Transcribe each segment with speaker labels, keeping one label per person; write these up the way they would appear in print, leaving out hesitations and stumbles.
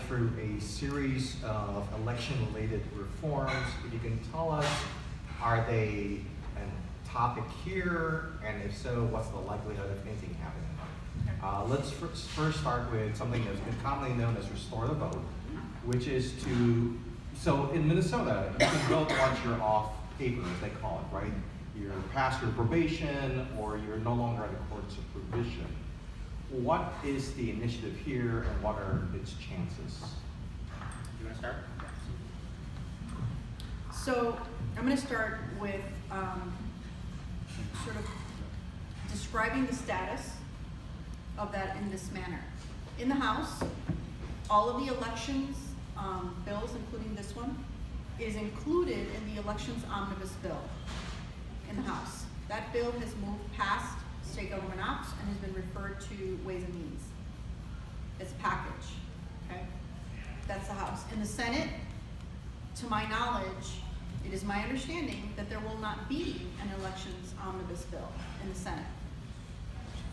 Speaker 1: through a series of election-related reforms. If you can tell us, are they a topic here, and if so, what's the likelihood of anything happening? Let's first start with something that's been commonly known as restore the vote, which is to, so in Minnesota, you can vote once you're off paper, as they call it, right? You're past your probation, or you're no longer under court supervision. What is the initiative here, and what are its chances?
Speaker 2: You want to start?
Speaker 3: So I'm going to start with sort of describing the status of that in this manner. In the House, all of the elections bills, including this one, is included in the elections omnibus bill in the House. That bill has moved past state government ops and has been referred to Ways and Means. It's a package, okay? That's the House. In the Senate, to my knowledge, it is my understanding that there will not be an elections omnibus bill in the Senate.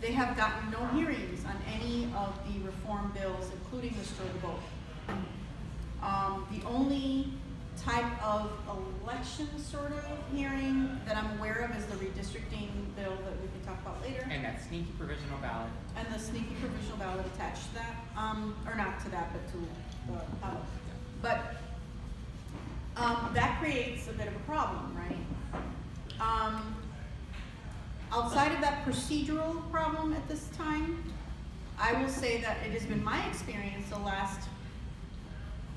Speaker 3: They have gotten no hearings on any of the reform bills, including restore the vote. The only type of election sort of hearing that I'm aware of is the redistricting bill that we can talk about later.
Speaker 2: And that sneaky provisional ballot.
Speaker 3: And the sneaky provisional ballot attached to that, or not to that, but to the ballot. But that creates a bit of a problem, right? Outside of that procedural problem at this time, I will say that it has been my experience the last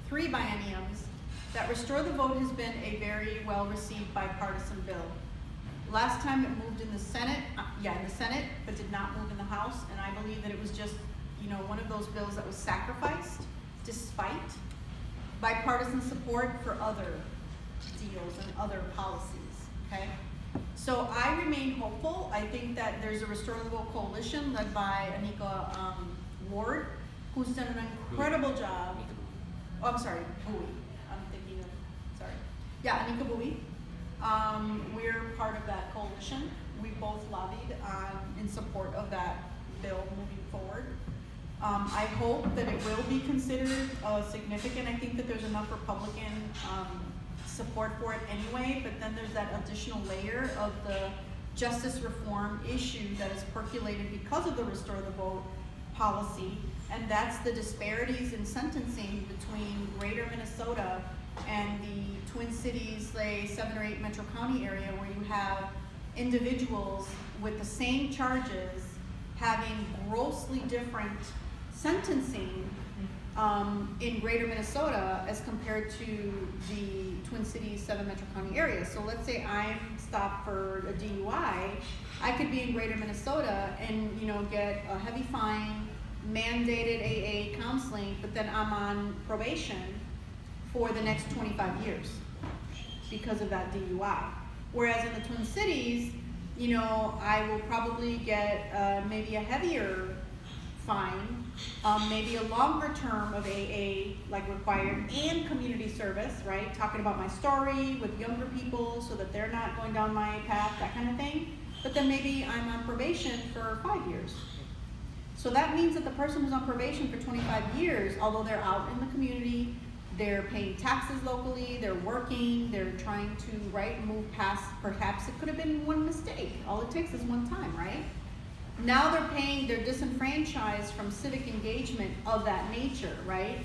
Speaker 3: 3 bienniums that Restore the Vote has been a very well-received bipartisan bill. Last time it moved in the Senate, in the Senate, but did not move in the House, and I believe that it was just, one of those bills that was sacrificed despite bipartisan support for other deals and other policies, okay? So I remain hopeful. I think that there's a Restore the Vote coalition led by Anika Ward, who's done an incredible job. Oh, I'm sorry, Bowie. I'm thinking of, sorry. Yeah, Anika Bowie. We're part of that coalition. We both lobbied in support of that bill moving forward. I hope that it will be considered significant. I think that there's enough Republican support for it anyway, but then there's that additional layer of the justice reform issue that is percolated because of the Restore the Vote policy, and that's the disparities in sentencing between greater Minnesota and the Twin Cities, say 7 or 8 metro county area, where you have individuals with the same charges having grossly different sentencing in greater Minnesota as compared to the Twin Cities 7 metro county area. So let's say I'm stopped for a DUI, I could be in greater Minnesota and get a heavy fine, mandated AA counseling, but then I'm on probation for the next 25 years because of that DUI. Whereas in the Twin Cities, I will probably get maybe a heavier fine, maybe a longer term of AA like required, and community service, right? Talking about my story with younger people so that they're not going down my path, that kind of thing. But then maybe I'm on probation for 5 years. So that means that the person who's on probation for 25 years, although they're out in the community, they're paying taxes locally, they're working, they're trying to, move past, perhaps it could have been one mistake. All it takes is one time, right? Now they're disenfranchised from civic engagement of that nature, right?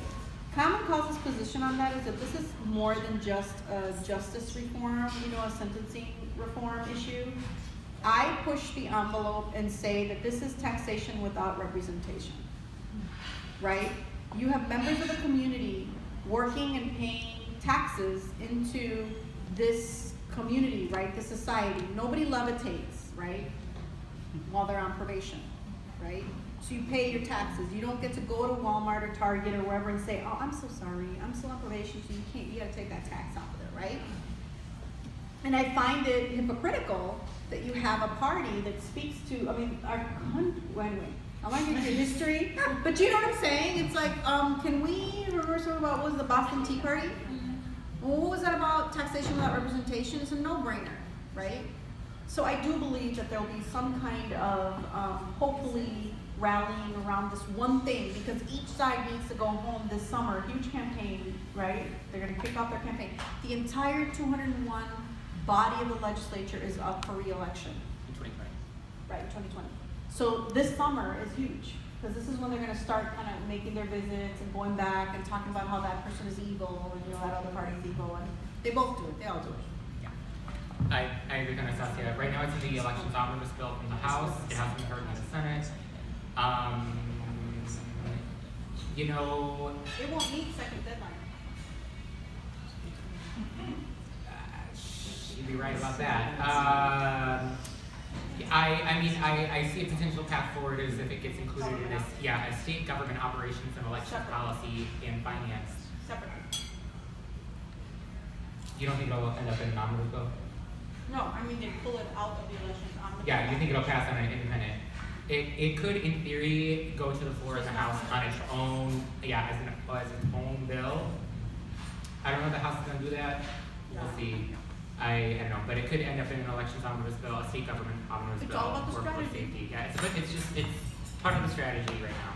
Speaker 3: Common Cause's position on that is that this is more than just a justice reform, a sentencing reform issue. I push the envelope and say that this is taxation without representation, right? You have members of the community working and paying taxes into this community, right? This society. Nobody levitates, right? While they're on probation, right? So you pay your taxes. You don't get to go to Walmart or Target or wherever and say, oh, I'm so sorry, I'm still on probation, so you gotta take that tax off of it, right? And I find it hypocritical that you have a party that speaks to, our country, anyway, I want to get your history, but you know what I'm saying? It's like, can we reverse about what was the Boston Tea Party? Well, what was that about taxation without representation? It's a no-brainer, right? So I do believe that there'll be some kind of, hopefully, rallying around this one thing, because each side needs to go home this summer, huge campaign, right? They're gonna kick off their campaign. The entire 201 body of the legislature is up for re-election,
Speaker 2: In 2020.
Speaker 3: right, in 2020. So this summer is huge, because this is when they're gonna start kind of making their visits and going back and talking about how that person is evil, and you know, that other party's evil, and they both do it, they all do it.
Speaker 2: Yeah. I agree with Anastasia. Right now it's in the elections omnibus bill from the House. It hasn't been heard in the Senate. You know,
Speaker 3: It won't meet second deadline.
Speaker 2: you'd be right about that. I mean, I see a potential path forward as if it gets included in this, yeah, a state government operations and election
Speaker 3: Separate.
Speaker 2: policy and finance.
Speaker 3: Separately.
Speaker 2: You don't think it'll end up in an omnibus bill?
Speaker 3: No, I mean, they pull it out of the elections on the.
Speaker 2: Yeah, you think it'll pass on an independent? It could, in theory, go to the floor of the House on its own, yeah, as its own bill. I don't know if the House is gonna do that, we'll see. I don't know, but it could end up in an elections omnibus bill, a state government omnibus
Speaker 3: It's
Speaker 2: bill,
Speaker 3: all about the
Speaker 2: workforce
Speaker 3: strategy.
Speaker 2: safety. Yeah, it's part of the strategy right now.